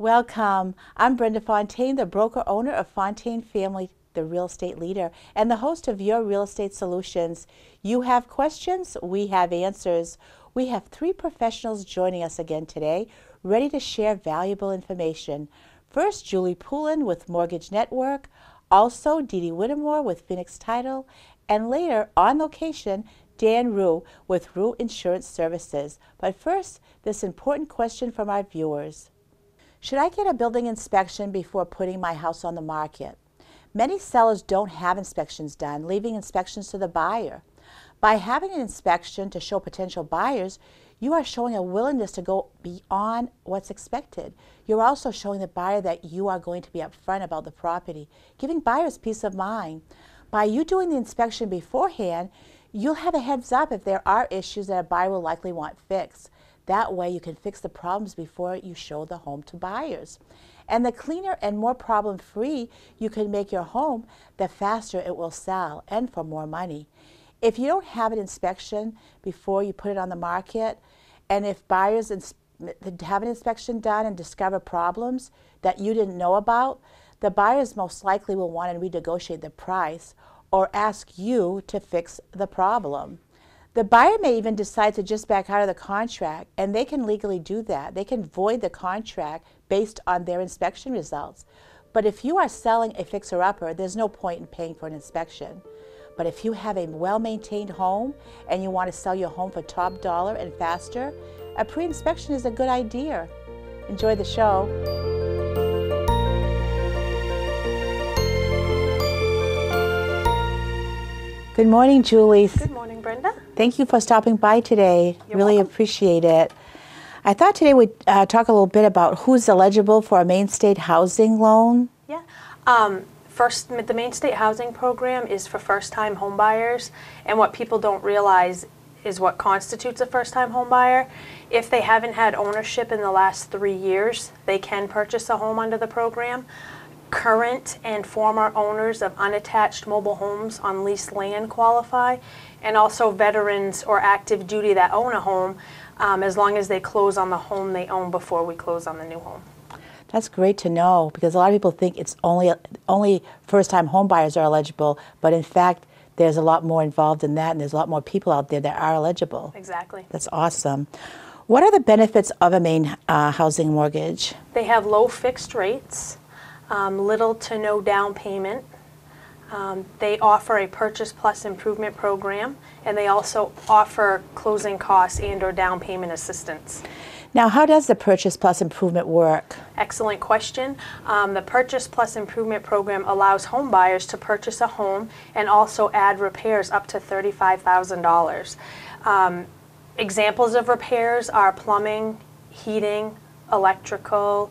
Welcome. I'm Brenda Fonatine, the broker-owner of Fontaine Family, the real estate leader, and the host of Your Real Estate Solutions. You have questions, we have answers. We have three professionals joining us again today, ready to share valuable information. First, Julie Poulin with Mortgage Network, also DeeDee Whittemore with Phoenix Title, and later, on location, Dan Roux with Roux Insurance Services. But first, this important question from our viewers. Should I get a building inspection before putting my house on the market? Many sellers don't have inspections done, leaving inspections to the buyer. By having an inspection to show potential buyers, you are showing a willingness to go beyond what's expected. You're also showing the buyer that you are going to be upfront about the property, giving buyers peace of mind. By you doing the inspection beforehand, you'll have a heads up if there are issues that a buyer will likely want fixed. That way you can fix the problems before you show the home to buyers. And the cleaner and more problem-free you can make your home, the faster it will sell and for more money. If you don't have an inspection before you put it on the market, and if buyers have an inspection done and discover problems that you didn't know about, the buyers most likely will want to renegotiate the price or ask you to fix the problem. The buyer may even decide to just back out of the contract, and they can legally do that. They can void the contract based on their inspection results. But if you are selling a fixer-upper, there's no point in paying for an inspection. But if you have a well-maintained home and you want to sell your home for top dollar and faster, a pre-inspection is a good idea. Enjoy the show. Good morning, Julie. Good morning, Brenda. Thank you for stopping by today. You're really welcome. Appreciate it. I thought today we'd talk a little bit about who's eligible for a Maine State Housing Loan. Yeah. First, the Maine State Housing Program is for first-time home buyers, and what people don't realize is what constitutes a first-time home buyer. If they haven't had ownership in the last 3 years, they can purchase a home under the program. Current and former owners of unattached mobile homes on leased land qualify, and also veterans or active duty that own a home, as long as they close on the home they own before we close on the new home. That's great to know, because a lot of people think it's only first-time home buyers are eligible, but in fact, there's a lot more involved in that, and there's a lot more people out there that are eligible. Exactly. That's awesome. What are the benefits of a Maine housing mortgage? They have low fixed rates, little to no down payment. They offer a purchase plus improvement program, and they also offer closing costs and or down payment assistance. Now, how does the purchase plus improvement work? Excellent question. The Purchase Plus Improvement Program allows home buyers to purchase a home and also add repairs up to $35,000. Examples of repairs are plumbing, heating, electrical,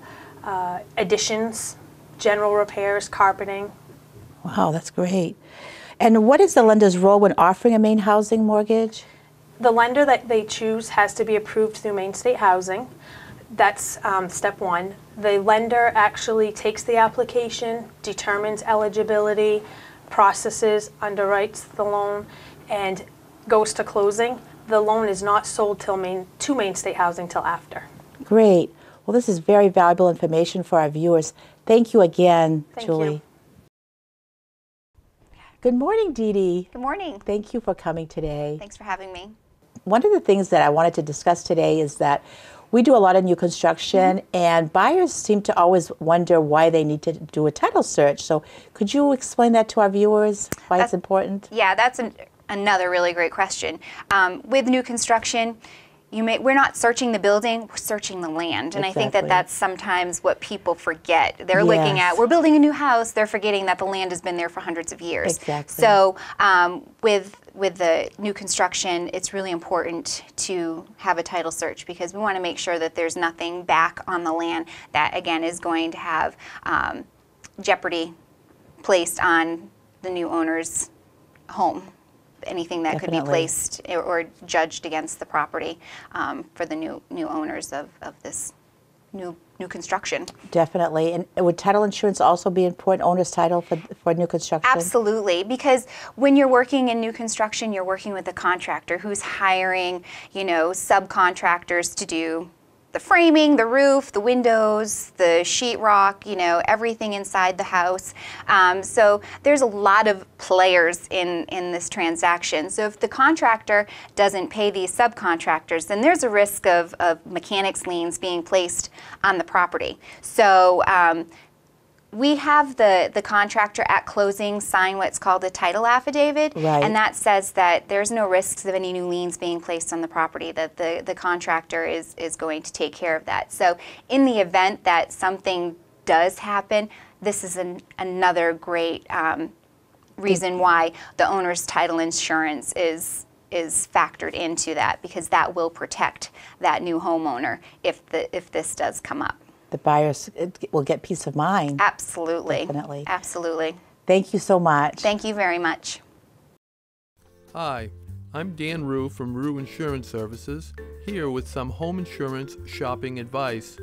additions, general repairs, carpeting. Wow, that's great. And what is the lender's role when offering a Maine housing mortgage? The lender that they choose has to be approved through Maine State Housing. That's step one. The lender actually takes the application, determines eligibility, processes, underwrites the loan, and goes to closing. The loan is not sold to Maine State Housing till after. Great. Well, this is very valuable information for our viewers. Thank you again, Thank Julie. you. Good morning, DeeDee. Good morning. Thank you for coming today. Thanks for having me. One of the things that I wanted to discuss today is that we do a lot of new construction, and buyers seem to always wonder why they need to do a title search. So could you explain that to our viewers, why it's important? Yeah, that's another really great question. With new construction, we're not searching the building, we're searching the land. And I think that that's sometimes what people forget. They're looking at, we're building a new house, they're forgetting that the land has been there for hundreds of years. Exactly. So with the new construction, it's really important to have a title search, because we want to make sure that there's nothing back on the land that, again, is going to have jeopardy placed on the new owner's home. Anything that could be placed or judged against the property for the new owners of this new construction. Definitely. And would title insurance also be important, owner's title for new construction? Absolutely, because when you're working in new construction, you're working with a contractor who's hiring, subcontractors to do the framing, the roof, the windows, the sheetrock, you know, everything inside the house. So there's a lot of players in this transaction. So if the contractor doesn't pay these subcontractors, then there's a risk of mechanics liens being placed on the property. So we have the contractor at closing sign what's called a title affidavit, Right. and that says that there's no risks of any new liens being placed on the property, that the contractor is going to take care of that. So in the event that something does happen, this is another great reason why the owner's title insurance is factored into that, because that will protect that new homeowner if this does come up. The buyers will get peace of mind. Absolutely. Definitely. Absolutely. Thank you so much. Thank you very much. Hi, I'm Dan Roux from Roux Insurance Services, here with some home insurance shopping advice.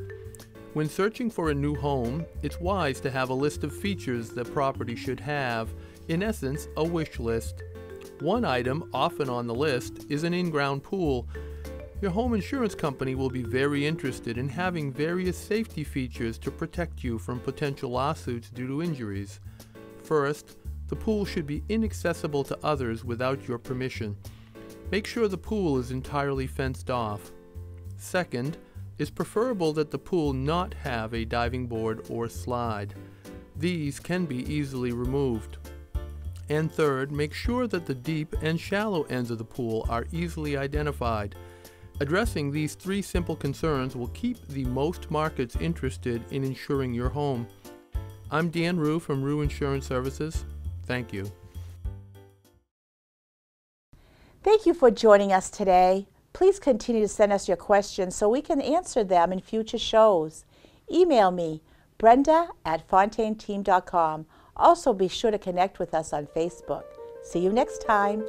When searching for a new home, it's wise to have a list of features that property should have, in essence, a wish list. One item often on the list is an in-ground pool. Your home insurance company will be very interested in having various safety features to protect you from potential lawsuits due to injuries. First, the pool should be inaccessible to others without your permission. Make sure the pool is entirely fenced off. Second, it's preferable that the pool not have a diving board or slide. These can be easily removed. And third, make sure that the deep and shallow ends of the pool are easily identified. Addressing these three simple concerns will keep the most markets interested in insuring your home. I'm Dan Roux from Roux Insurance Services. Thank you. Thank you for joining us today. Please continue to send us your questions so we can answer them in future shows. Email me, brenda@fontaineteam.com. Also, be sure to connect with us on Facebook. See you next time.